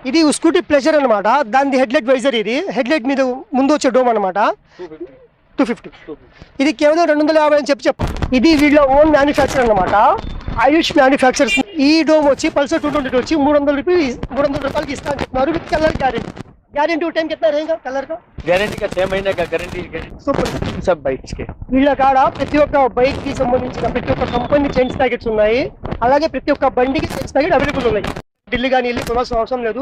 ఇది scooty pleasure అనమాట. దాని హెడ్లైట్ వైజర్, ఇది హెడ్లైట్ మీద ముందు వచ్చే డోమ్ అనమాట. 250. ఇది కేవలం 250 అని చెప్పు. ఇది వీళ్ళ ఓన్ మ్యానుఫ్యాక్చర్ అనమాట, ఆయుష్ మ్యానుఫ్యాక్చర్స్. ఈ డోమ్ వచ్చి పల్సర్ 220 వచ్చి 300 రూపాయలకి ఇస్తా అని చెప్తున్నారు with colour guarantee. Guarantee time कितना रहेगा कलर का? गारंटी का 6 महीने का गारंटी సూపర్. सब बाइक्स के వీళ్ళ కాడ ప్రతి ఒక్క బైక్ కి సంబంధించిన ప్రతి ఒక్క కంపెనీ చైన్స్ ప్యాకెట్స్ ఉన్నాయి. అలాగే ప్రతి ఒక్క బండికి చైన్స్ ప్యాకెట్ అవైలబుల్ ఉన్నాయి. ఢిల్లీ కానీ వెళ్ళి కొనాల్సిన అవసరం లేదు.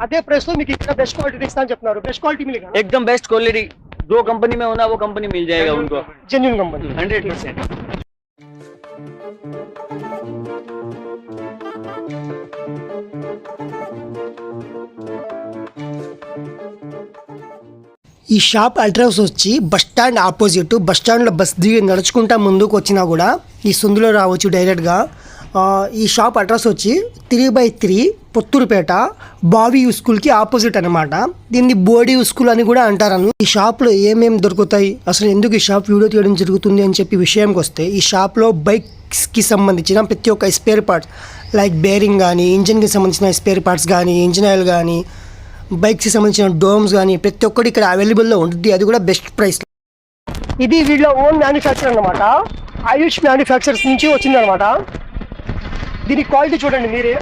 అదే ప్రైస్ లో మీకు ఇక్కడ బెస్ట్ క్వాలిటీ ఇస్తా అని చెప్తున్నారు. బెస్ట్ క్వాలిటీ मिलेगा एकदम बेस्ट क्वालिटी. जो कंपनी में होना वो कंपनी मिल जाएगा उनको. Genuine company 100%. ఈ షాప్ అడ్రస్ వచ్చి బస్ స్టాండ్ ఆపోజిట్. బస్ స్టాండ్లో బస్ దిగి నడుచుకుంటా ముందుకు వచ్చినా కూడా ఈ సందులో రావచ్చు డైరెక్ట్గా. ఈ షాప్ అడ్రస్ వచ్చి 3/3 పొత్తూరుపేట బావి స్కూల్కి ఆపోజిట్ అనమాట. దీన్ని బోడీ స్కూల్ అని కూడా అంటారని. ఈ షాప్లో ఏమేమి దొరుకుతాయి, అసలు ఎందుకు ఈ షాప్ వీడియో తీయడం జరుగుతుంది అని చెప్పి విషయంకి వస్తే, ఈ షాప్లో బైక్స్కి సంబంధించిన ప్రతి ఒక్క స్పేర్ పార్ట్స్ లైక్ బేరింగ్ కానీ, ఇంజిన్కి సంబంధించిన స్పేర్ పార్ట్స్ కానీ, ఇంజిన్ ఆయిల్ కానీ, బైక్స్కి సంబంధించిన డోమ్స్ కానీ ప్రతి ఒక్కటి ఇక్కడ అవైలబుల్లో ఉంటుంది. అది కూడా బెస్ట్ ప్రైస్. ఇది వీళ్ళ ఓన్ మ్యానుఫ్యాక్చర్ అనమాట, ఆయుష్ మ్యానుఫ్యాక్చర్స్ నుంచి వచ్చింది అనమాట. దీని క్వాలిటీ చూడండి మీరే.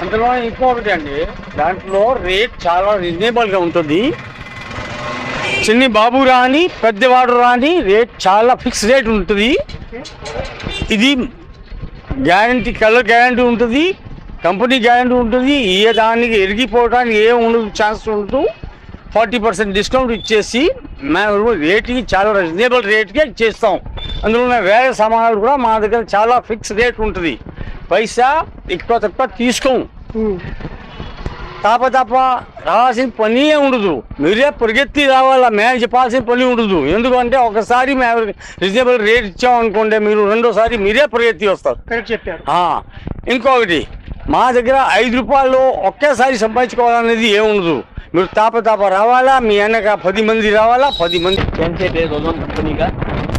అందులో ఇంకొకటి అండి, దాంట్లో రేట్ చాలా రీజనబుల్గా ఉంటుంది. చిన్ని బాబు రాని పెద్దవాడు రాని రేట్ చాలా ఫిక్స్ రేట్ ఉంటుంది. ఇది గ్యారంటీ, కలర్ గ్యారంటీ ఉంటుంది, కంపెనీ గ్యారంటీ ఉంటుంది. ఏ దానికి ఎరిగిపోవడానికి ఏ ఉండదు, ఛాన్స్ ఉండదు. 40% డిస్కౌంట్ ఇచ్చేసి మేము రేట్కి చాలా రీజనబుల్ రేట్కే ఇచ్చేస్తాం. అందులో వేరే సామాన్లు కూడా మా దగ్గర చాలా ఫిక్స్ రేట్ ఉంటుంది. పైసా ఎక్కువ తక్కువ తీసుకోం. తప్ప రావాల్సిన పని ఉండదు. మీరే పరిగెత్తి రావాలా, మేము చెప్పాల్సిన పని ఉండదు. ఎందుకంటే ఒకసారి మేము రీజనబుల్ రేట్ ఇచ్చామనుకోండి, మీరు రెండోసారి మీరే పరిగెత్తి వస్తారు. చెప్పారు. ఇంకొకటి, మా దగ్గర 5 రూపాయలు ఒకేసారి సంపాదించుకోవాలనేది ఏముండదు. మీరు తాప రావాలా, మీ వెనక 10 మంది రావాలా, 10 మంది. चैन सेट है रोलोन कंपनी का.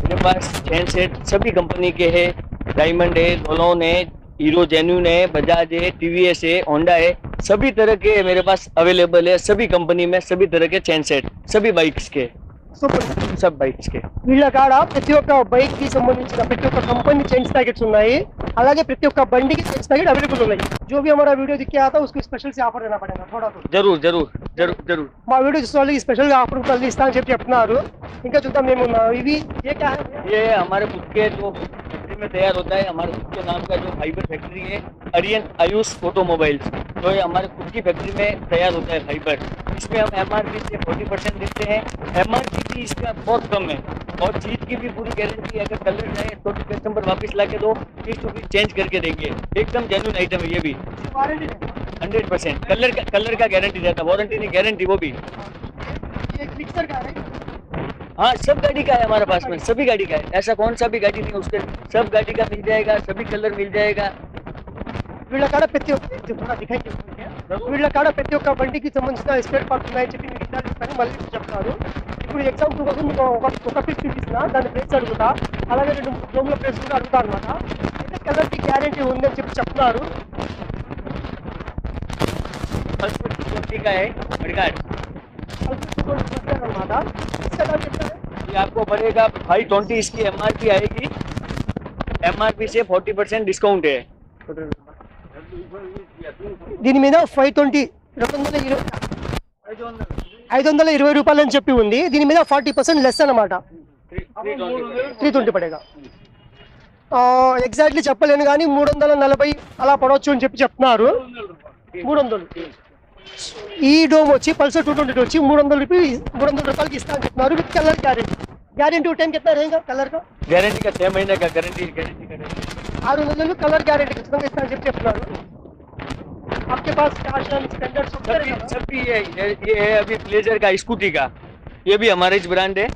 मेरे पास चैन सेट सभी कंपनी के है. डायमंड है, रोलोन है, हीरो जेन्यून है, बजाज है, टीवीएस है, होंडा है. सभी तरह के मेरे पास अवेलेबल है. सभी कंपनी में सभी तरह के चैन सेट सभी बाइक्स के, సూపర్. सब बाइक्स के. వీళ్ళ కాడ ప్రతి ఒక్క బైక్ కి సంబంధించిన ప్రతి ఒక్క కంపెనీ చైన్స్ ప్యాకెట్స్ ఉన్నాయి. అలాగే ప్రతి ఒక్క బండికి చైన్స్ ప్యాకెట్ అవైలబుల్ ఉన్నాయి. जो भी हमारा वीडियो दिख के आता है उसको स्पेशल से ऑफर देना पड़ेगा थोड़ा तो. जरूर जरूर जरूर जरूर. మా వీడియో చూసిన వాళ్ళకి స్పెషల్ గా ఆఫర్ కలిగి ఇస్తా అని చెప్పి చెప్తున్నారు. ఇంకా చూద్దాం మేము ఇవి ये क्या है? ये हमारे खुद के जो फैक्ट्री में तैयार होता है. हमारे खुद के नाम का जो फाइबर फैक्ट्री है, अरियन आयुष ऑटोमोबाइल्स. तो ये हमारे खुद की फैक्ट्री में तैयार होता है फाइबर. इसमें हम MRP से 40% देते हैं. MRP भी इसका बहुत कम है और चीज की भी पूरी गारंटी. अगर कलर जाए तो भी कस्टमर वापस ला के दो, पीस टू पीस चेंज करके देंगे. एकदम जेन्युइन आइटम है ये भी. 100% कलर का गारंटी देता. वारंटी नहीं, गारंटी वो भी. ये मिक्सर का है. हाँ, सब गाड़ी का है हमारे पास में, सभी गाड़ी का है. ऐसा कौन सा भी गाड़ी नहीं उसके, सब गाड़ी का मिल जाएगा, सभी कलर मिल जाएगा. వీళ్ళ కాడ ప్రతి ఒక్క వీళ్ళ కాడ ప్రతి ఒక్క బండికి సంబంధించిన స్పేర్ పార్ట్స్ ఉన్నాయని చెప్పి మీకు ఇస్తాను. మళ్ళీ చెప్తారు. ఇప్పుడు ఎగ్జాంపుల్ కోసం మీకు ఒక పీస్ చూపిస్తున్నా, దాని ప్రైస్ అడుగుతా. అలాగే 2 రూమ్ల ప్రైస్ కూడా అడుగుతా అనమాట. అయితే కలర్కి గ్యారెంటీ ఉందని చెప్పి చెప్తున్నారు. का है बड़गाड़. అనమాట. ये आपको पड़ेगा 520. इसकी MRP आएगी. MRP से 40% डिस्काउंट है. దీని మీద 520 రూపాయలు అని చెప్పి ఉంది. దీని మీద 40% లెస్ అనమాట. 320 పడేగా. ఎగ్జాక్ట్లీ చెప్పలేను కానీ 340 అలా పడవచ్చు అని చెప్పి చెప్తున్నారు. 300. ఈ డోమ్ వచ్చి పల్సర్ 220 వచ్చి 300 రూపాయలకి ఇస్తా అని చెప్తున్నారు with colour guarantee. Guarantee time कितना रहेगा कलर का? गारंटी का 6 महीने का गारंटी. 600 कलर गारंटी ఖచ్చితంగా ఇస్తా అని చెప్పి చెప్తున్నారు. आपके पास कैशन स्टैंडर्ड सब भी है. ये है अभी प्लेजर का, स्कूटी का. ये भी हमारा ही ब्रांड है,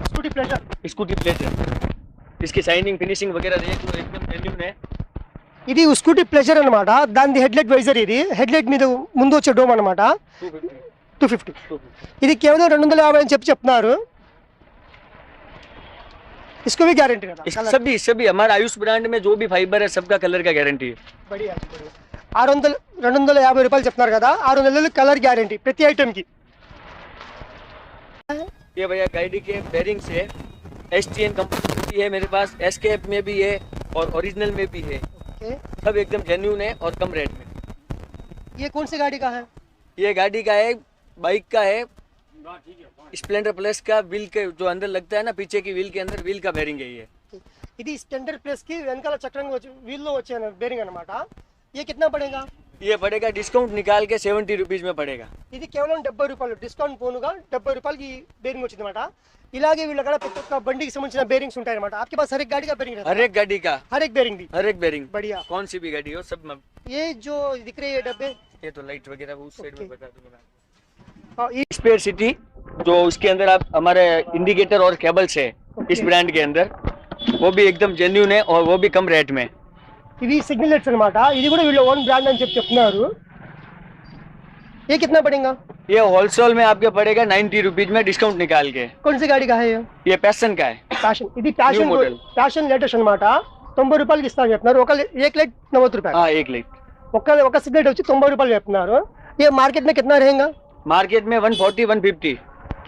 स्कूटी प्लेजर. इसकी शाइनिंग फिनिशिंग वगैरह देख लो, एकदम जेन्युइन है. ఇది స్కూటీ ప్లెజర్ అనమాట. దాని హెడ్లైట్ వైజర్, ఇది హెడ్లైట్ మీద ముందు వచ్చే డోమ్ అనమాట. 250. ఇది కేవలం 250 అని చెప్పి చెప్తున్నారు. इसको भी गारंटी रहता इस सभी सभी हमारा आयुष ब्रांड में जो भी फाइबर है सबका कलर का गारंटी है। बढ़िया बढ़िया 250 రూపాయలు చెప్తున్నారు కదా 600 కలర్ గ్యారంటీ ప్రతి ఐటమ్ కి ये भैया गाड़ी के बेरिंग्स है, STN कंपनी की है मेरे पास, SKF में भी है और ओरिजिनल में भी है। ओके सब एकदम जेन्यून है और कम रेट में। ये कौन सी गाड़ी का है ये गाड़ी का है, बाइक का है, स्प्लेंडर प्लस का व्हील के जो अंदर लगता है ना पीछे की व्हील के अंदर व्हील का बेरिंग है ये। ఇది స్టెండర్ ప్లస్ కి వెనకాల చక్రంగా వచ్చి వీల్ లో వచ్చే బేరింగ్ అన్నమాట ये कितना पड़ेगा ये पड़ेगा डिस्काउंट निकाल के 70 रुपीज में पड़ेगा। ఇది కేవలం 70 రూపాయలు డిస్కౌంట్ పోనుగా 70 రూపాయలకి బేరింగ్ వచ్చిందన్నమాట ఇలాగే వీళ్ళ దగ్గర ప్రతి ఒక్క బండికి సంబంధించిన బేరింగ్స్ ఉంటాయన్నమాట आपके पास हर एक गाड़ी का बेरिंग रहता हर एक गाड़ी का, है हर एक बेरिंग भी हर एक बेरिंग, बढ़िया कौन सी भी गाड़ी हो सब में। ये जो दिख रही है डब्बे ये तो लाइट वगैरह उस साइड में Okay. बता दूंगा। हाँ, ये स्पेयर सिटी जो उसके अंदर आप हमारे इंडिकेटर और केबल्स है इस ब्रांड के अंदर, वो भी एकदम जेन्यून है और वो भी कम रेट में। ఇవి సిగ్నల్ లైట్స్ అన్నమాట ఇది కూడా వీళ్ళ ఓన్ బ్రాండ్ అని చెప్తున్నారు ये कितना पड़ेगा ये होलसेल में आपके पड़ेगा 90 रुपीज में डिस्काउंट निकाल के। कौन सी गाड़ी का है ये पैशन का है। ప్యాషన్ ఇది passion New model. Passion latest అన్నమాట 90 రూపాయలకి ఇస్తాను చెప్తున్నారు ఒక एक लाइट 90 रुपए हाँ एक लाइट ఒక సిగరెట్ వచ్చి 90 రూపాయలు చెప్తున్నారు ये मार्केट में कितना रहेगा मार्केट में 140 150।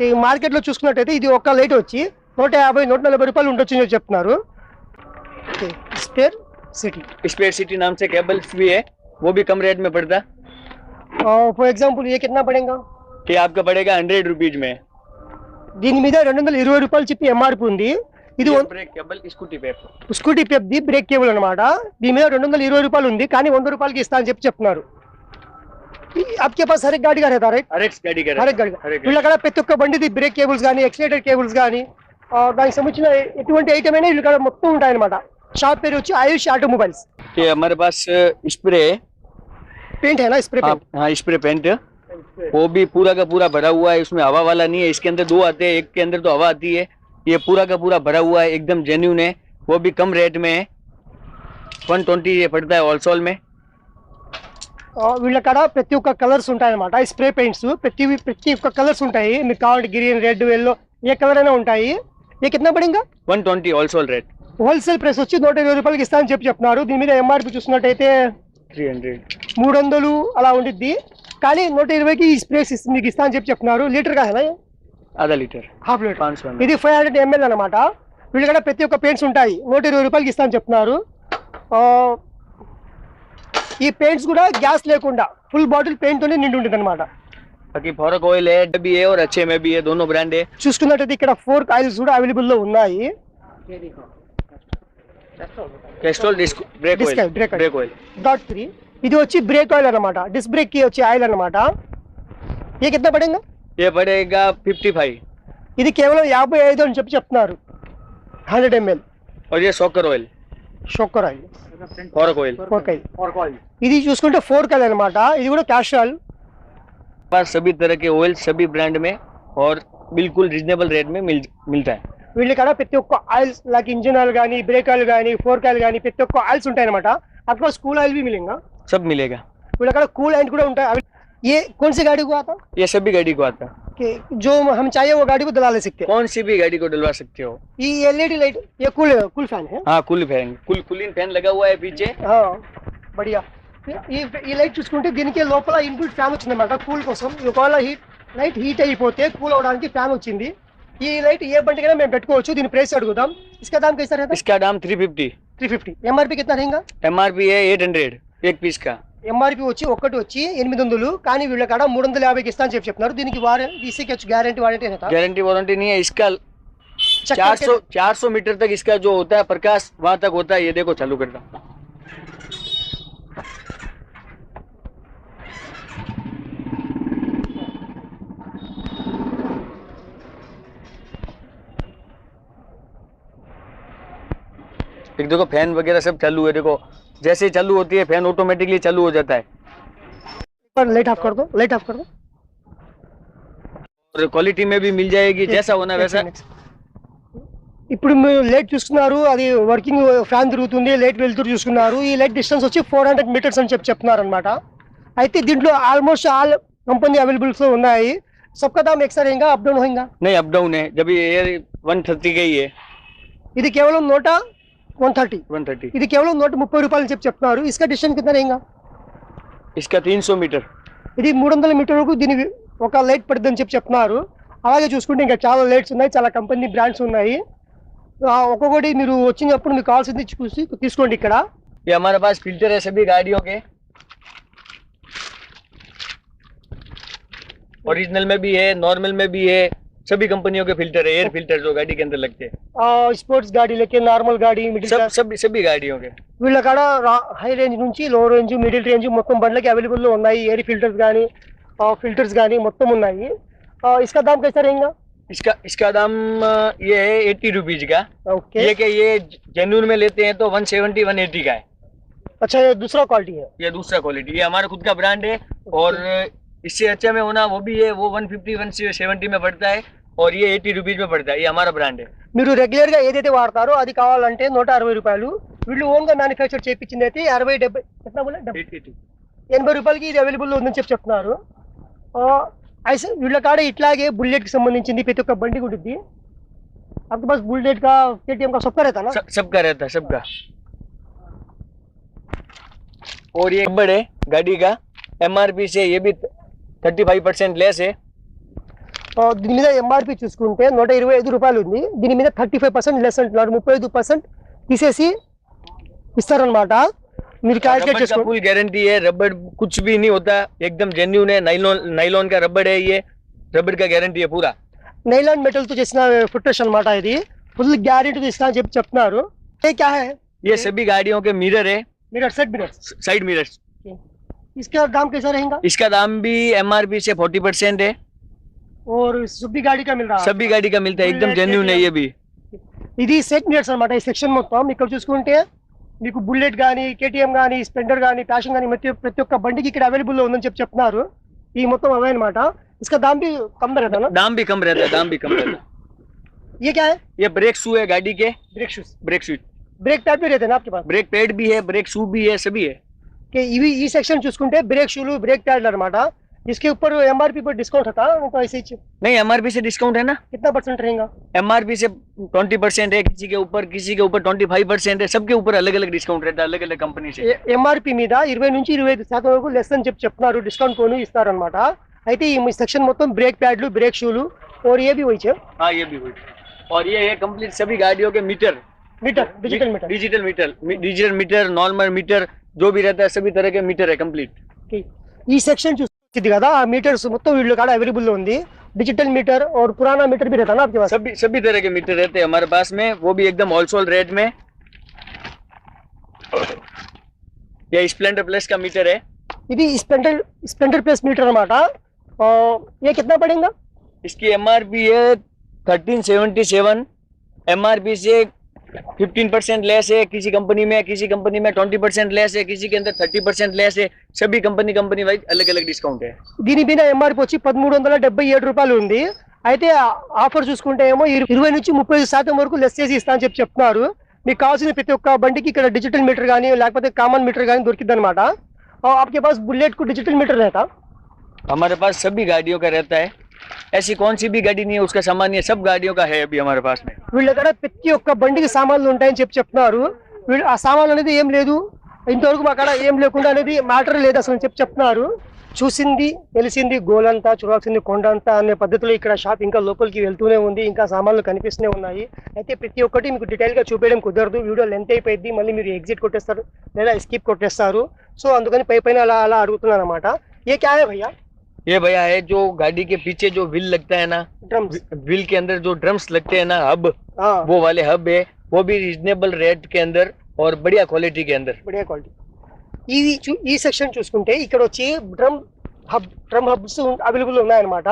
ఈ మార్కెట్లో చూసుకున్నట్టయితే ఇది ఒక లైట్ వచ్చి 150 140 రూపాయలు ఉండొచ్చు అని చెప్తున్నారు స్పేర్ సిటీ स्पेयर सिटी नाम से केबल्स भी है, वो भी कम रेट में पड़ता। ఫర్ ఎగ్జాంపుల్ ये कितना पड़ेगा ये आपका पड़ेगा 100 रुपीज में। దీని మీద 220 రూపాయలు చెప్పి ఎంఆర్పి ఉంది ఇది ब्रेक केबल स्कूटी पे స్కూటీ పెప్ది బ్రేక్ కేబుల్ అన్నమాట దీని మీద 220 రూపాయలు ఉంది కానీ 100 రూపాయలకి ఇస్తా అని చెప్పి చెప్తున్నారు आपके पास हर एक गाड़ी का रहता राइट हर एक गाड़ी का हर एक गाड़ी हर एक వీళ్ళ కాడ ప్రతి ఒక్క బండిది బ్రేక్ కేబుల్స్ కానీ ఎక్సిలేటర్ కేబుల్స్ కానీ దానికి సంబంధించిన ఎటువంటి ఐటమ్ అయినా వీళ్ళ కాడ మొత్తం ఉంటాయన్నమాట షాప్ పేరు వచ్చి ఆయుష్ ఆటోమొబైల్స్ ये हमारे पास स्प्रे पेंट है ना स्प्रे पेंट हाँ स्प्रे पेंट वो भी पूरा का पूरा भरा हुआ है, उसमें हवा वाला नहीं है। इसके अंदर दो आते हैं, एक के अंदर तो हवा आती है, ये पूरा का पूरा भरा हुआ है, एकदम जेन्यून है, वो भी कम रेट में है। 120 ये पड़ता है होलसेल में। వీళ్ళ కాడ ప్రతి ఒక్క కలర్స్ ఉంటాయన్నమాట ఈ స్ప్రే పెయింట్స్ ప్రతి ఒక్క కలర్స్ ఉంటాయి మీకు కావాలంటే గ్రీన్ రెడ్ ఎల్లో ఏ కలర్ అయినా ఉంటాయి ये कितना पड़ेगा 120 होलसेल रेट। హోల్సేల్ ప్రైస్ వచ్చి 120 రూపాయలకి ఇస్తానని చెప్పి చెప్తున్నారు దీని మీద ఎంఆర్పి చూసినట్టయితే 300 300 అలా ఉండిద్ది కానీ 120కి ఈ స్ప్రేస్ మీకు ఇస్తా అని చెప్పి చెప్తున్నారు లీటర్ కాదా आधा लीटर హాఫ్ లీటర్ 500 ఇది 500 ml అన్నమాట వీళ్ళ కూడా ప్రతి ఒక్క పెయింట్స్ ఉంటాయి 120 రూపాయలకి ఇస్తా అని చెప్తున్నారు ఈ పెయింట్స్ కూడా గ్యాస్ లేకుండా ఫుల్ బాటిల్ పెయింట్ తోనే నిండి ఉంటుంది అనమాట बाकी फॉरक ऑयल है भी है और अच्छे में भी है, दोनों ब्रांड है। చూసుకున్నట్టయితే ఇక్కడ 4 ఆయిల్స్ కూడా అవైలబుల్ లో ఉన్నాయి Castrol brake Disc oil brake oil. Brake oil .3 ఇది వచ్చి బ్రేక్ ఆయిల్ అన్నమాట డిస్క్ బ్రేక్ కి వచ్చే ఆయిల్ అన్నమాట ये कितना पड़ेगा ये पड़ेगा 55 ఇది కేవలం 55 అని చెప్పి చెప్తున్నారు 100 ml और ये shocker oil shocker oil fork oil 4 oil ఇది చూసుకుంటే 4 ఆయిల్ అన్నమాట ఇది కూడా క్యాష్ ఆయిల్ पास सभी तरह के ऑयल सभी ब्रांड में और बिल्कुल रीजनेबल रेट में मिलता है। వీళ్ళ కాడ ప్రతి ఒక్క ఆయిల్స్ లైక్ ఇంజిన్ ఆయిల్ కానీ బ్రేక్ ఆయిల్ కానీ 4 ఆయిల్ కానీ ప్రతి ఒక్క ఆయిల్స్ ఉంటాయి అన్నమాట आपको कूल ऑयल भी मिलेगा सब मिलेगा। వీళ్ళ కాడ కూల్ ఆయిల్ కూడా ఉంటాయి ये कौन सी गाड़ी को आता ये सभी गाड़ी को आता है, कि जो हम चाहिए वो गाड़ी को दिला ले सकते हैं कौन सी भी गाड़ी को डलवा सकते हो। ये एलईडी लाइट ये कूल कूल फैन है हाँ कूलिंग फैन लगा हुआ है पीछे। हाँ बढ़िया ఈ లైట్ చూసుకుంటే దీనికి లోపల ఇన్బిల్ట్ ఫ్యాన్ వచ్చిందన్నమాట కూల్ కోసం ఒకవేళ లైట్ హీట్ అయిపోతే కూల్ అవడానికి ఫ్యాన్ వచ్చింది ఈ లైట్ ఏ బండికైనా మేము పెట్టుకోవచ్చు దీని ప్రైస్ అడుగుదాం इसका दाम कैसा रहता है इसका दाम 350 350 एमआरपी कितना रहेगा MRP है 800 एक पीस का। ఎంఆర్పి వచ్చి ఒకటి వచ్చి 800 కానీ వీళ్ళ కాడ 350కి ఇస్తా అని చెప్పి చెప్తున్నారు దీనికి వారంటీ గ్యారంటీ रहता गारंटी वारंटी नहीं है इसका। चक्कर 400 मीटर तक इसका जो होता है प्रकाश वहां तक होता है। ये देखो चालू करता हूं। एक देखो फैन वगैरह सब चालू है, देखो जैसे ही चालू होती है फैन ऑटोमेटिकली चालू हो जाता है। पर लाइट ऑफ कर दो और क्वालिटी में भी मिल जाएगी, जैसा होना वैसा। ఇప్పుడు మీరు లైట్ చూస్తున్నారు అది వర్కింగ్ ఫ్యాన్ తిరుగుతుంది లైట్ వెళ్తురు చూస్తున్నారు ఈ లైట్ డిస్టెన్స్ వచ్చి 400 మీటర్స్ అని చెప్తున్నారు అనమాట అయితే దీంట్లో ఆల్మోస్ట్ ఆల్ కంపెనీ అవైలబుల్స్ ఉన్నాయి सबका दाम एक सा रहेगा अप डाउन होगा नहीं अप डाउन है, जब ये 130 का ही है ఇది కేవలం 130 130 ఇది కేవలం 130 రూపాయలు చెప్పి చెప్తున్నారు. ఇసుక డిస్టెన్స్ కింద ఇంకా इसका 300 मीटर ఇది 300 మీటర్ వరకు దీని ఒక లైట్ పడుతుందని చెప్పి చెప్తున్నారు. అలాగే చూసుకుంటే ఇంకా చాలా లైట్స్ ఉన్నాయి, చాలా కంపెనీ బ్రాండ్స్ ఉన్నాయి. ఒక్కొక్కటి మీరు వచ్చినప్పుడు మీకు కావాల్సింది చూసి తీసుకోండి. ఇక్కడ ये हमारे पास फिल्टर है सभी गाड़ियों के, ओरिजिनल में भी है, नॉर्मल में भी है, सभी कंपनियों के फिल्टर है, एयर फिल्टर जो गाड़ी के अंदर लगते हैं, స్పోర్ట్స్ గాడీలకి, నార్మల్ గాడీ, మిడిల్ सब క్లాస్, सभी गाड़ियों के. వీళ్ళ కాడ హై రేంజ్ నుంచి లో రేంజ్, మిడిల్ రేంజ్ మొత్తం బండ్లకి అవైలబుల్లో ఉన్నాయి. ఎయిర్ ఫిల్టర్స్ కానీ ఫిల్టర్స్ కానీ మొత్తం ఉన్నాయి. ఇసుక దామ్ कैसा रहेगा? इसका दाम ये है 80 रुपीज का. ओके, ये कि ये जेन्यून में लेते हैं तो 170 180 का है. अच्छा ये दूसरा क्वालिटी है. ये दूसरा क्वालिटी, ये हमारा खुद का ब्रांड है. और इससे अच्छा में होना वो भी है, वो 150 170 में पड़ता है और ये 80 रुपीज में पड़ता है. ये हमारा ब्रांड है. మీరు రెగ్యులర్ గా ఏదైతే వాడతారో అది కావాలంటే 160 రూపాయలు. వీళ్ళు ఓన్ గా మ్యానుఫ్యాక్చర్ చేయించింది అయితే 60 70 ఎట్లా బోలే 80 రూపాయలకి ఇది అవైలబుల్ ఉందని చెప్పి చెప్తున్నారు. అయితే వీళ్ళ కాడ ఇట్లాగే బుల్లెట్ కి సంబంధించింది ప్రతి ఒక్క బండి ఉంటుంది. आपके पास बुलेट का KTM का सबका रहता है ना? सबका रहता है, सबका. और ये बड़े गाड़ी का MRP से ये भी 35% लेस है. దీని మీద ఎంఆర్పి చూసుకుంటే 125 రూపాయలు ఉంది. దీని మీద 35% లెస్ అంటున్నారు. 35% తీసేసి ఇస్తారనమాట. మీరు క్యాల్కులేట్ रबड़ का చేసుకోండి. फुल गारंटी है, रबड़ कुछ भी नहीं होता, एकदम जेन्यून है. नाइलॉन का रबड़ है, ये रबड़ का गारंटी है पूरा. నైలాన్ మెటల్ తో చేసిన ఫుట్రెష్ అన్నమాట. ఇది ఫుల్ గ్యారెంటీ ఇస్తా అని చెప్పి చెప్తున్నారు. ये क्या है? ये सभी गाड़ियों के मिरर है, mirror set mirror. Side mirrors. इसका दाम कैसा रहेगा? इसका दाम भी MRP से 40% है. और सभी गाड़ी का मिल रहा है. सभी गाड़ी का मिलता है, एकदम जेन्यून है ये भी. ఇది సెట్ మిరర్స్ అన్నమాట. ఈ సెక్షన్ మొత్తం ఇక్కడ చూసుకుంటే మీకు బుల్లెట్ కానీ, KTM కానీ, స్ప్లెండర్ కానీ, ప్యాషన్ కానీ ప్రతి ఒక్క బండికి ఇక్కడ అవైలబుల్ ఉందని చెప్పి చెప్తున్నారు. ఈ మొత్తం అవే అనమాట. इसका दाम भी कम रहता है ना? दाम भी कम रहता है, दाम भी कम रहता है. ये क्या है? ये ब्रेक शू है गाड़ी के, brake shoes. Brake shoe. Brake pad भी रहते हैं ना आपके पास? ब्रेक पैड भी है, ब्रेक शू भी है, सभी है. कि ఈ సెక్షన్ చూసుకుంటే బ్రేక్ షూలు, బ్రేక్ ప్యాడ్లు అనమాట. इसके ऊपर MRP पर डिस्काउंट होता है तो ऐसे ही नहीं, MRP से डिस्काउंट है ना. कितना परसेंट रहेगा? MRP से 20% है, किसी के ऊपर 25% है, सबके ऊपर अलग अलग डिस्काउंट रहता है, अलग अलग कंपनी से. MRP మీద 20 నుంచి 25% వరకు లెస్ అని చెప్తున్నారు. డిస్కౌంట్ కోను ఇస్తారనమాట. అయితే ఈ సెక్షన్ మొత్తం బ్రేక్ ప్యాడ్లు, బ్రేక్ షూలు और ये भी वही है. हाँ, ये भी वही. और ये है कंप्लीट सभी गाड़ियों के meter, digital meter, normal meter जो भी रहता है, सभी तरह के मीटर है कंप्लीट. ఈ సెక్షన్ చూస్తుంది కదా, ఆ మీటర్స్ మొత్తం వీళ్ళు కాడ అవైలబుల్ ఉంది. डिजिटल मीटर और पुराना मीटर भी रहता है ना आपके पास? सभी तरह के मीटर रहते हैं हमारे पास में, वो भी एकदम होलसेल रेट में. ये स्प्लेंडर प्लस का मीटर है. ఇది स्प्लेंडर प्लस मीटर అన్నమాట. ये कितना पड़ेगा? इसकी MRP है 1377. MRP से 15% लेस है किसी कंपनी में 20% लेस है, किसी के अंदर 30% लेस है. सभी कंपनी वाइज अलग अलग डिस्काउंट है. దీని మీద ఎంఆర్పి వచ్చి 1377 రూపాయలు ఉంది. అయితే ఆఫర్ చూసుకుంటే ఏమో 20 నుంచి 30% వరకు లెస్ చేసి ఇస్తా అని చెప్తున్నారు. మీకు కావాల్సిన ప్రతి ఒక్క బండికి ఇక్కడ డిజిటల్ మీటర్ కానీ లేకపోతే కామన్ మీటర్ కానీ దొరికిద్ది అనమాట. आपके पास बुलेट को डिजिटल मीटर रहता? हमारे पास सभी गाड़ियों का रहता है. ऐसी कौन सी भी गाड़ी नहीं है उसका सामान, ये सब गाड़ियों का है अभी हमारे पास में. వీళ్ళ దగ్గర ప్రతి ఒక్క బండికి సామాన్లు ఉంటాయని చెప్తున్నారు. వీళ్ళు ఆ సామాన్లు అనేది ఏం లేదు, ఇంతవరకు మా కాడ ఏం లేకుండా అనేది మ్యాటర్ లేదు అసలు చెప్తున్నారు. చూసింది తెలిసింది గోలంతా, చూడాల్సింది కొండంతా అనే పద్ధతిలో ఇక్కడ షాప్ ఇంకా లోపలికి వెళ్తూనే ఉంది. ఇంకా సామాన్లు కనిపిస్తూనే ఉన్నాయి. అయితే ప్రతి ఒక్కటి మీకు డీటెయిల్గా చూపించడం కుదరదు, వీడియో లెంత్ అయిపోయింది, మళ్ళీ మీరు ఎగ్జిట్ కొట్టేస్తారు లేదా స్కిప్ కొట్టేస్తారు. సో అందుకని పైన అలా అడుగుతున్నాను అనమాట. ये क्या है भैया? ये भैया है जो गाड़ी के पीछे जो व्हील लगता है ना, ड्रम्स. व्हील के अंदर जो ड्रम्स लगते हैं ना, हब, हाँ, वो वाले हब है. वो भी रीजनेबल रेट के अंदर और बढ़िया क्वालिटी के अंदर. बढ़िया क्वालिटी. ఈ సెక్షన్ చూసుకుంటే ఇక్కడ వచ్చి డ్రమ్ హబ్స్ అవైలబుల్ ఉన్నాయన్నమాట.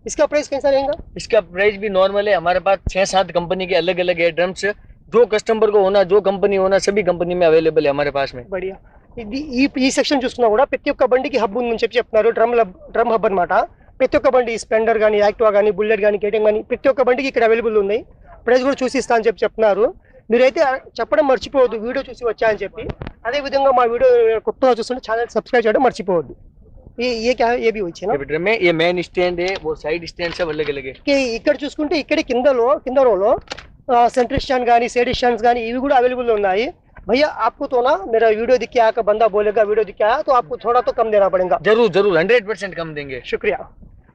इसका प्राइस कैसा रहेगा? इसका प्राइस भी नॉर्मल है. हमारे पास 6-7 कंपनी के अलग अलग है ड्रम्स. जो कस्टमर को होना, जो कंपनी होना, सभी कंपनी में अवेलेबल है हमारे पास में. बढ़िया. ఈ సెక్షన్ చూసుకున్నా కూడా ప్రతి ఒక్క బండికి హబ్ ఉందని చెప్తున్నారు. డ్రమ్ హబ్ అనమాట. ప్రతి ఒక్క బండి స్ప్లెండర్ కానీ, యాక్టివా కానీ, బుల్లెట్ కానీ, KTM కానీ ప్రతి ఒక్క బండికి ఇక్కడ అవైలబుల్ ఉన్నాయి. ప్రైస్ కూడా చూసి ఇస్తా అని చెప్తున్నారు. మీరైతే చెప్పడం మర్చిపోవద్దు వీడియో చూసి వచ్చా అని చెప్పి. అదే విధంగా మా వీడియో కొత్తగా చూస్తుంటే ఛానల్ సబ్స్క్రైబ్ చేయడం మర్చిపోవద్దు. ये क्या है? ये भी వచ్చి ना ड्रम में ये मेन स्टैंड है, वो साइड स्टैंड सब अलग अलग है. ఇక్కడ చూసుకుంటే ఇక్కడ కింద రోలో सेंटर स्टैंड गानी सेड स्टैंड्स गानी इవి కూడా అవైలబుల్ ఉన్నాయి भैया। आपको तो ना मेरा वीडियो दिख के आकर बंदा बोलेगा वीडियो दिख के आया तो आपको थोड़ा तो कम देना पड़ेगा। जरूर जरूर 100% कम देंगे। शुक्रिया।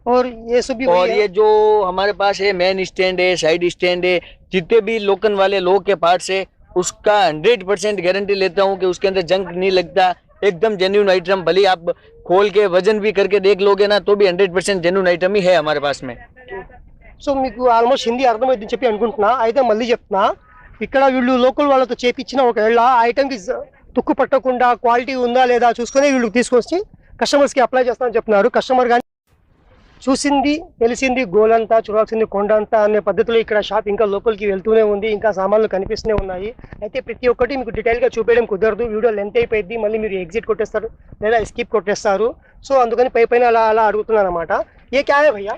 और ये सब भी और ये जो हमारे पास है मेन स्टैंड है, साइड स्टैंड है, जितने भी लोकल वाले लोग के पार्ट्स है उसका 100% गारंटी लेता हूँ कि उसके अंदर जंग नहीं लगता, एकदम जेन्युइन आइटम। भले आप खोल के वजन भी करके देख लोगे ना तो भी 100% जेन्युइन आइटम ही है हमारे पास में। సో మీకు ఆల్మోస్ట్ హిందీ అర్థమైందని చెప్పి అనుకుంటున్నా, అయితే మళ్ళీ చెప్తున్నా, ఇక్కడ వీళ్ళు లోకల్ వాళ్ళతో చేపించిన ఒకవేళ ఐటమ్కి తుక్కు పట్టకుండా క్వాలిటీ ఉందా లేదా చూసుకొని వీళ్ళు తీసుకొచ్చి కస్టమర్స్కి అప్లై చేస్తామని చెప్తున్నారు। కస్టమర్ కానీ చూసింది తెలిసింది గోలంతా చూడాల్సింది కొండంతా అనే పద్ధతిలో ఇక్కడ షాప్ ఇంకా లోపలికి వెళ్తూనే ఉంది, ఇంకా సామాన్లు కనిపిస్తూనే ఉన్నాయి। అయితే ప్రతి ఒక్కటి మీకు డీటెయిల్గా చూపించడం కుదరదు, వీడియో లెంత్ అయిపోయింది, మళ్ళీ మీరు ఎగ్జిట్ కొట్టేస్తారు లేదా స్కిప్ కొట్టేస్తారు। సో అందుకని పైన అలా అలా అడుగుతున్నాను అనమాట। ఏ క్యా హై భయ్యా?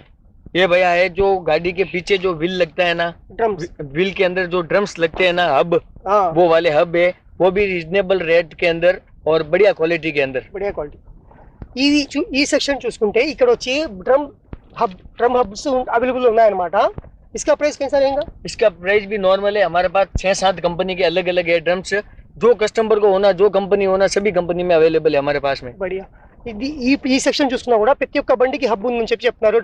ये भैया है जो गाड़ी के पीछे जो व्हील लगता है ना, ड्रम्स, व्हील के अंदर जो ड्रम्स लगते हैं ना, हब, हाँ वो वाले हब है, वो भी रीजनेबल रेट के अंदर और बढ़िया क्वालिटी के अंदर। बढ़िया क्वालिटी। ఈ సెక్షన్ చూసుకుంటే ఇక్కడ వచ్చి డ్రమ్ హబ్స్ అవైలబుల్ ఉన్నాయన్నమాట। इसका प्राइस कैसा रहेगा? इसका प्राइस भी नॉर्मल है, हमारे पास 6-7 कंपनी के अलग अलग है ड्रम्स, जो कस्टमर को होना, जो कंपनी होना, सभी कंपनी में अवेलेबल है हमारे पास में। बढ़िया। ఈ సెక్షన్ చూసుకున్నా కూడా ప్రతి ఒక్క బండికి హబ్ ఉందని చెప్పి చెప్తున్నారు।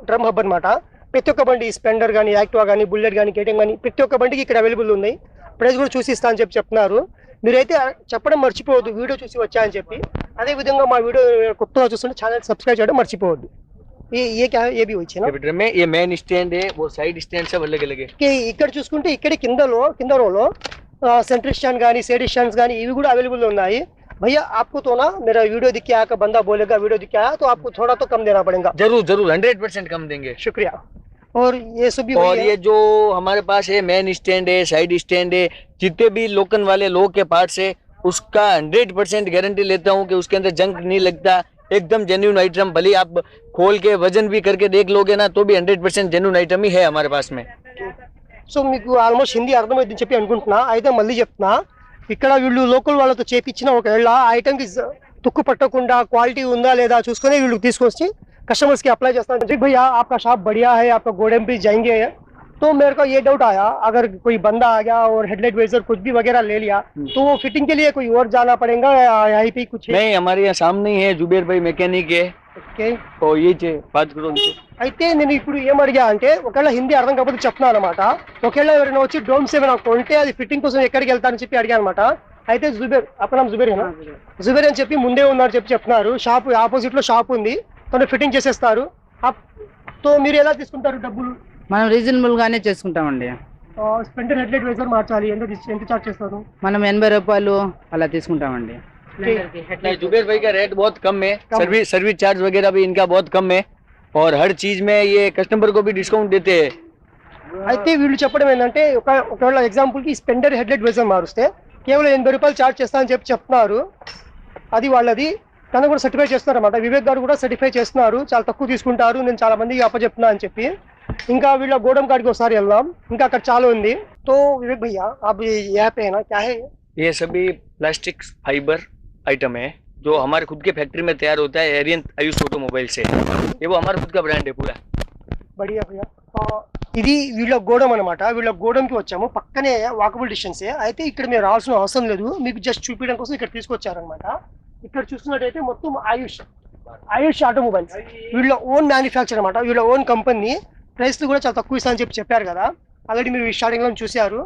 డ్రమ్ హబ్ అనమాట। ప్రతి ఒక్క బండి స్ప్లెండర్ కానీ, యాక్టివా కానీ, బుల్లెట్ కానీ, కేటిఎం కానీ ప్రతి ఒక్క బండికి ఇక్కడ అవైలబుల్ ఉన్నాయి। ప్రైస్ కూడా చూసి ఇస్తా అని చెప్పి చెప్తున్నారు। మీరైతే చెప్పడం మర్చిపోవద్దు వీడియో చూసి వచ్చా అని చెప్పి। అదే విధంగా మా వీడియో కొత్తగా చూస్తుంటే ఛానల్ సబ్స్క్రైబ్ చేయడం మర్చిపోవద్దు। ये क्या है? ये भी వచ్చి ना ड्रम में ये मेन स्टैंड है, वो साइड स्टैंड सब अलग अलग है। ఇక్కడ చూసుకుంటే ఇక్కడ కింద రోలో సెంటర్ స్టాండ్ కానీ సైడ్ స్టాండ్స్ కానీ ఇవి కూడా అవైలబుల్ ఉన్నాయి। भैया आपको तो ना मेरा वीडियो दिख के आकर बंदा बोलेगा वीडियो दिख के आया तो आपको थोड़ा तो कम देना पड़ेगा। जरूर जरूर 100% कम देंगे। शुक्रिया। और ये सब भी और ये जो हमारे पास है मेन स्टैंड है, साइड स्टैंड है, जितने भी लोकल वाले लोग के पार्ट्स है उसका 100% गारंटी लेता हूँ कि उसके अंदर जंग नहीं लगता, एकदम जेन्युइन आइटम। भले आप खोल के वजन भी करके देख लोगे ना तो भी 100% जेन्युइन आइटम ही है हमारे पास में। సో మీకు ఆల్మోస్ట్ హిందీ అర్థమైందని చెప్పి అనుకుంటున్నా, అయితే మళ్ళీ చెప్తున్నా, ఇక్కడ వీళ్ళు లోకల్ వాళ్ళతో చేపించిన ఒకవేళ ఐటమ్కి తుక్కు పట్టకుండా క్వాలిటీ ఉందా లేదా చూసుకొని వీళ్ళు తీసుకొచ్చి కస్టమర్స్కి అప్లై చేస్తాను। जी भैया आपका शॉप बढ़िया है, आपका गोडम पे जाएंगे तो मेरे को ये डाउट आया, अगर कोई बंदा आ गया और हेडलाइट वेजर कुछ भी वगैरह ले लिया तो वो फिटिंग के लिए कोई और जाना पड़ेगा या यहीं पे कुछ है? नहीं, हमारे यहाँ सामने ही है जुबेर भाई मैकेनिक है। ఓకే। और ये बात करो उनसे। అయితే నేను ఇప్పుడు ఏం అడిగా అంటే ఒకవేళ హిందీ అర్థం కాకపోతే చెప్తున్నాను అనమాట। ఒకవేళ ఎవరైనా వచ్చి డోమ్స్ ఏమైనా కొంటే అది ఫిట్టింగ్ కోసం ఎక్కడికి వెళ్తారని చెప్పి అడిగా అనమాట। అయితే జుబేర్ అప్పనాం జుబేరేనా? జుబేర్ అని చెప్పి ముందే ఉన్నారు చెప్పి చెప్తున్నారు। షాప్ ఆపోజిట్ లో షాప్ ఉంది, తను ఫిట్టింగ్ చేసేస్తారు। తో మీరు ఎలా తీసుకుంటారు డబ్బులు? మనం రీజనబుల్ గానే చేసుకుంటామండి। స్పెండర్ హెడ్లైట్ వైజర్ మార్చాలి, ఎంత చార్జ్ చేస్తారు? మనం 80 రూపాయలు అలా తీసుకుంటామండి। नहीं, जुबेर भाई का रेट बहुत कम है, सर्विस चार्ज वगैरह भी इनका बहुत कम है और हर चीज में ये कस्टमर को भी डिस्काउंट देते हैं। అయితే వీళ్ళు చెప్పడం ఏంటంటే ఒకవేళ ఎగ్జాంపుల్కి స్పెండర్ హెడ్లైట్ వైజర్ మారుస్తే కేవలం 80 రూపాయలు చార్జ్ చేస్తానని చెప్పి చెప్తున్నారు। అది వాళ్ళది, తను కూడా సర్టిఫై చేస్తున్నారు అనమాట। వివేక్ గారు కూడా సర్టిఫై చేస్తున్నారు, చాలా తక్కువ తీసుకుంటారు, నేను చాలా మందికి అప్పచెప్తున్నా అని చెప్పి। ఇంకా వీళ్ళ గోడౌన్ కాడికి ఒకసారి వెళ్దాం, ఇంకా అక్కడ చాలా ఉంది। తో వివేక్ భయ్యా आप यहाँ पे है ना, क्या है ये सभी प्लास्टिक फाइबर आइटम है जो हमारे खुद के फैक्ट्री में तैयार होता है, एरियन आयुष ऑटोमोबाइल से। ये वो हमारा खुद का ब्रांड है पूरा। बढ़िया भैया। ఇది వీళ్ళ గోడౌన్ అనమాట। వీళ్ళ గోడౌన్కి వచ్చాము, పక్కనే వాకబుల్ డిస్టెన్సే। అయితే ఇక్కడ మీరు రావాల్సిన అవసరం లేదు, మీకు జస్ట్ చూపించడం కోసం ఇక్కడ తీసుకొచ్చారనమాట। ఇక్కడ చూస్తున్నట్టయితే మొత్తం ఆయుష్ ఆటోమొబైల్స్ వీళ్ళ ఓన్ మ్యానుఫ్యాక్చర్ అనమాట, వీళ్ళ ఓన్ కంపెనీ। ప్రైస్ కూడా చాలా తక్కువ ఇస్తా అని చెప్పి చెప్పారు కదా, ఆల్రెడీ మీరు స్టార్టింగ్లో చూశారు।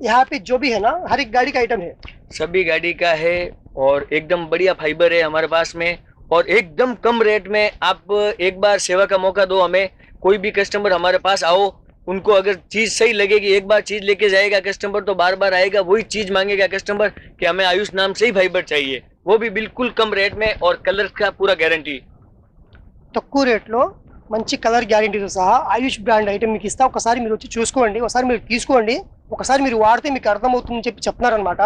यहाँ पे जो भी है ना हर एक गाड़ी का आइटम है, सभी गाड़ी का है और एकदम बढ़िया फाइबर है हमारे पास में और एकदम कम रेट में। आप एक बार सेवा का मौका दो हमें, कोई भी कस्टमर हमारे पास आओ, उनको अगर चीज सही लगेगी, एक बार चीज लेके जाएगा कस्टमर तो बार बार आएगा, वही चीज मांगेगा कस्टमर कि हमें आयुष नाम से ही फाइबर चाहिए, वो भी बिल्कुल कम रेट में और कलर का पूरा गारंटी। తక్కువ రేట్లో మంచి కలర్ గ్యారెంటీతో సహా ఆయుష్ బ్రాండ్ ఐటమ్ మీకు ఇస్తా, ఒకసారి మీరు వచ్చి చూసుకోండి, ఒకసారి మీరు తీసుకోండి, ఒకసారి మీరు వాడితే మీకు అర్థమవుతుందని చెప్పి చెప్తున్నారనమాట।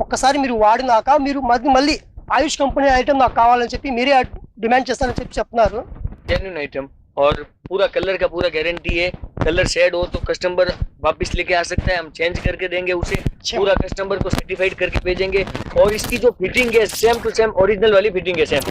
ఒక్కసారి మీరు వాడినాక మీరు మళ్ళీ ఆయుష్ కంపెనీ ఐటమ్ నాకు కావాలని చెప్పి మీరే డిమాండ్ చేస్తారని చెప్పి చెప్తున్నారు। जेन्युइन आइटम और पूरा कलर का पूरा गारंटी है, कलर शेड हो तो कस्टमर वापस लेके आ सकता है, हम चेंज करके देंगे उसे, पूरा कस्टमर को सर्टिफाइड करके भेजेंगे। और इसकी जो फिटिंग है सेम टू सेम ओरिजिनल वाली फिटिंग है, सेम।